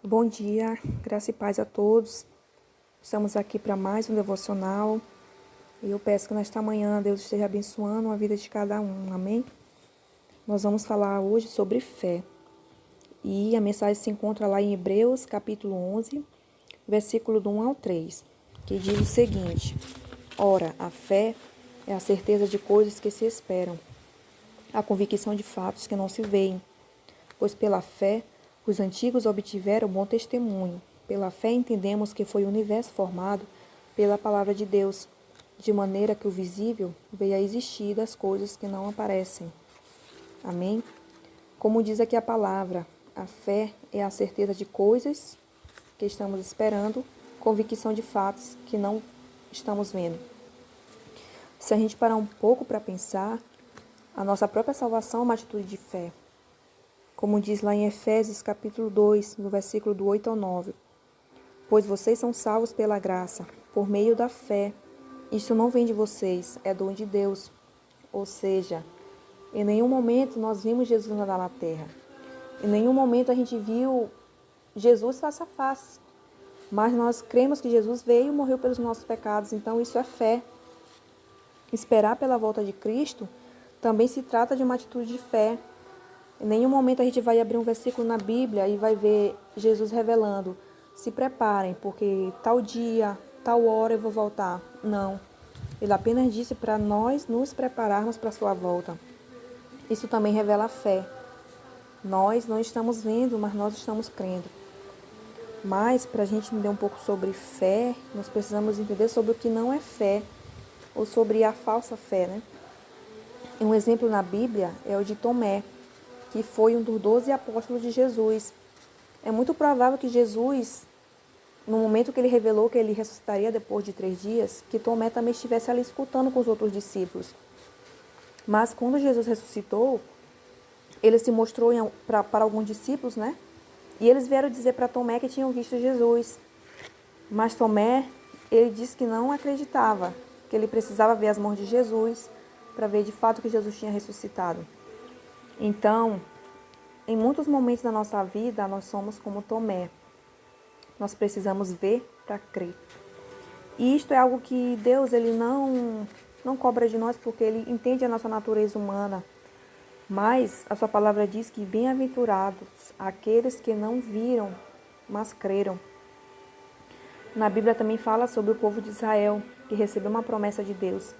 Bom dia, graça e paz a todos. Estamos aqui para mais um devocional. E eu peço que nesta manhã Deus esteja abençoando a vida de cada um, amém? Nós vamos falar hoje sobre fé. E a mensagem se encontra lá em Hebreus, capítulo 11, versículo do 1 ao 3, que diz o seguinte: Ora, a fé é a certeza de coisas que se esperam, a convicção de fatos que não se veem. Pois pela fé os antigos obtiveram bom testemunho. Pela fé entendemos que foi o universo formado pela palavra de Deus, de maneira que o visível veio a existir das coisas que não aparecem. Amém? Como diz aqui a palavra, a fé é a certeza de coisas que estamos esperando, convicção de fatos que não estamos vendo. Se a gente parar um pouco para pensar, a nossa própria salvação é uma atitude de fé. Como diz lá em Efésios capítulo 2, no versículo do 8 ao 9. Pois vocês são salvos pela graça, por meio da fé. Isso não vem de vocês, é dom de Deus. Ou seja, em nenhum momento nós vimos Jesus andar na terra. Em nenhum momento a gente viu Jesus face a face. Mas nós cremos que Jesus veio e morreu pelos nossos pecados, então isso é fé. Esperar pela volta de Cristo também se trata de uma atitude de fé. Em nenhum momento a gente vai abrir um versículo na Bíblia e vai ver Jesus revelando: se preparem, porque tal dia, tal hora eu vou voltar. Não. Ele apenas disse para nós nos prepararmos para a sua volta. Isso também revela a fé. Nós não estamos vendo, mas nós estamos crendo. Mas, para a gente entender um pouco sobre fé, nós precisamos entender sobre o que não é fé, ou sobre a falsa fé, né? Um exemplo na Bíblia é o de Tomé, que foi um dos 12 apóstolos de Jesus. É muito provável que Jesus, no momento que ele revelou que ele ressuscitaria depois de 3 dias, que Tomé também estivesse ali escutando com os outros discípulos. Mas quando Jesus ressuscitou, ele se mostrou para alguns discípulos, né? E eles vieram dizer para Tomé que tinham visto Jesus. Mas Tomé, ele disse que não acreditava, que ele precisava ver as mãos de Jesus para ver de fato que Jesus tinha ressuscitado. Então, em muitos momentos da nossa vida, nós somos como Tomé. Nós precisamos ver para crer. E isto é algo que Deus ele não cobra de nós porque ele entende a nossa natureza humana. Mas a sua palavra diz que bem-aventurados aqueles que não viram, mas creram. Na Bíblia também fala sobre o povo de Israel, que recebeu uma promessa de Deus.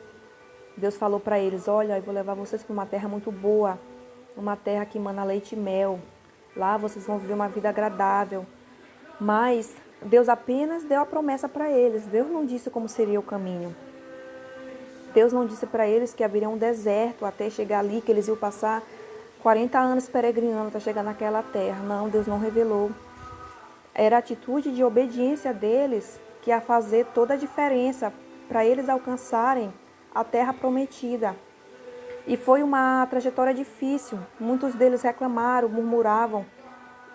Deus falou para eles: olha, eu vou levar vocês para uma terra muito boa, uma terra que emana leite e mel. Lá vocês vão viver uma vida agradável. Mas Deus apenas deu a promessa para eles. Deus não disse como seria o caminho. Deus não disse para eles que haveria um deserto até chegar ali, que eles iam passar 40 anos peregrinando até chegar naquela terra. Não, Deus não revelou. Era a atitude de obediência deles que ia fazer toda a diferença para eles alcançarem a terra prometida. E foi uma trajetória difícil. Muitos deles reclamaram, murmuravam.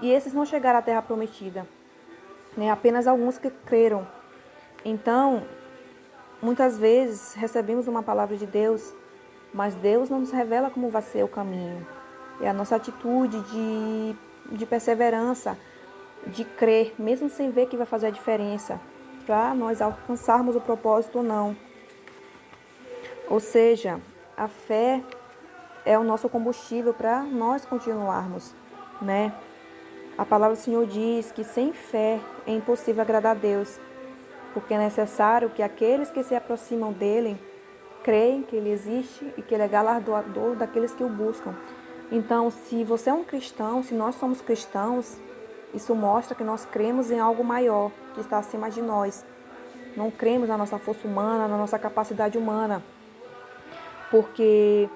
E esses não chegaram à terra prometida. Apenas alguns que creram. Então, muitas vezes recebemos uma palavra de Deus, mas Deus não nos revela como vai ser o caminho. É a nossa atitude de perseverança, de crer, mesmo sem ver que vai fazer a diferença, para nós alcançarmos o propósito ou não. Ou seja, a fé é o nosso combustível para nós continuarmos, né? A palavra do Senhor diz que sem fé é impossível agradar a Deus, porque é necessário que aqueles que se aproximam dele creem que ele existe e que ele é galardoador daqueles que o buscam. Então, se você é um cristão, se nós somos cristãos, isso mostra que nós cremos em algo maior, que está acima de nós. Não cremos na nossa força humana, na nossa capacidade humana, porque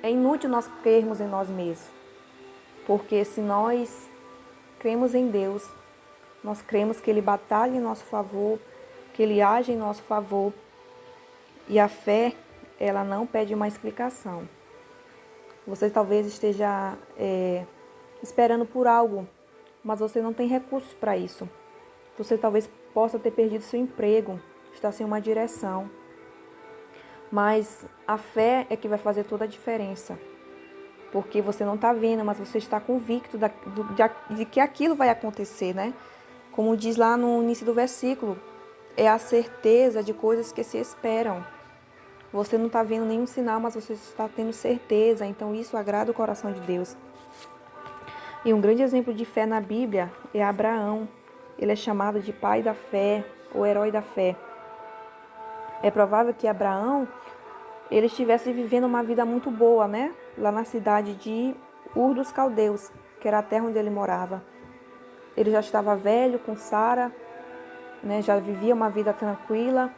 é inútil nós crermos em nós mesmos. Porque se nós cremos em Deus, nós cremos que Ele batalha em nosso favor, que Ele age em nosso favor. E a fé, ela não pede uma explicação. Você talvez esteja esperando por algo, mas você não tem recursos para isso. Você talvez possa ter perdido seu emprego, está sem uma direção. Mas a fé é que vai fazer toda a diferença. porque você não está vendo, mas você está convicto de que aquilo vai acontecer, né? Como diz lá no início do versículo, é a certeza de coisas que se esperam. Você não está vendo nenhum sinal, mas você está tendo certeza, então isso agrada o coração de Deus. E um grande exemplo de fé na Bíblia é Abraão. Ele é chamado de pai da fé, ou herói da fé. É provável que Abraão ele estivesse vivendo uma vida muito boa, né? Lá na cidade de Ur dos Caldeus, que era a terra onde ele morava. Ele já estava velho com Sara, né? Já vivia uma vida tranquila.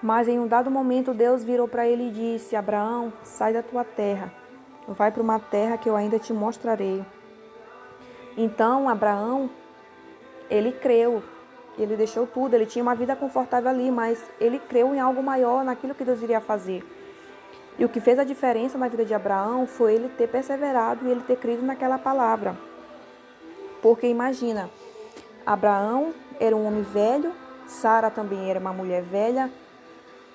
Mas em um dado momento Deus virou para ele e disse: Abraão, sai da tua terra. Vai para uma terra que eu ainda te mostrarei. Então Abraão, ele creu. Ele deixou tudo. Ele tinha uma vida confortável ali, mas ele creu em algo maior, naquilo que Deus iria fazer. E o que fez a diferença na vida de Abraão foi ele ter perseverado e ele ter crido naquela palavra. Porque imagina, Abraão era um homem velho, Sara também era uma mulher velha,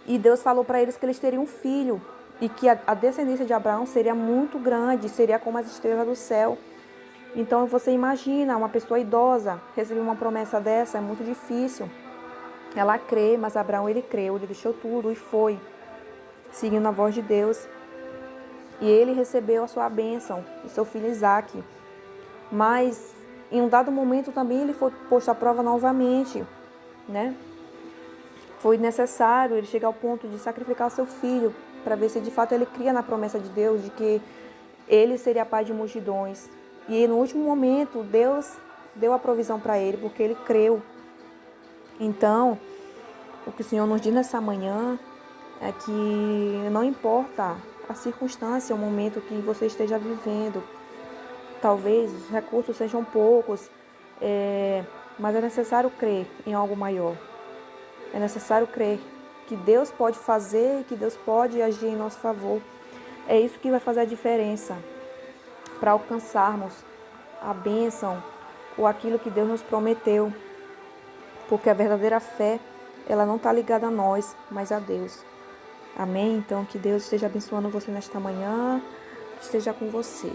e Deus falou para eles que eles teriam um filho, e que a descendência de Abraão seria muito grande, seria como as estrelas do céu. Então você imagina, uma pessoa idosa receber uma promessa dessa, é muito difícil. Ela crê, mas Abraão ele creu, ele deixou tudo e foi, seguindo a voz de Deus. E ele recebeu a sua bênção, o seu filho Isaque. Mas em um dado momento também ele foi posto à prova novamente, né? Foi necessário ele chegar ao ponto de sacrificar o seu filho para ver se de fato ele cria na promessa de Deus de que ele seria pai de multidões. E no último momento Deus deu a provisão para ele porque ele creu. Então, o que o Senhor nos diz nessa manhã é que não importa a circunstância, o momento que você esteja vivendo, talvez os recursos sejam poucos, mas é necessário crer em algo maior. É necessário crer que Deus pode fazer, que Deus pode agir em nosso favor. É isso que vai fazer a diferença para alcançarmos a bênção ou aquilo que Deus nos prometeu. Porque a verdadeira fé, ela não está ligada a nós, mas a Deus. Amém? Então, que Deus esteja abençoando você nesta manhã, esteja com você.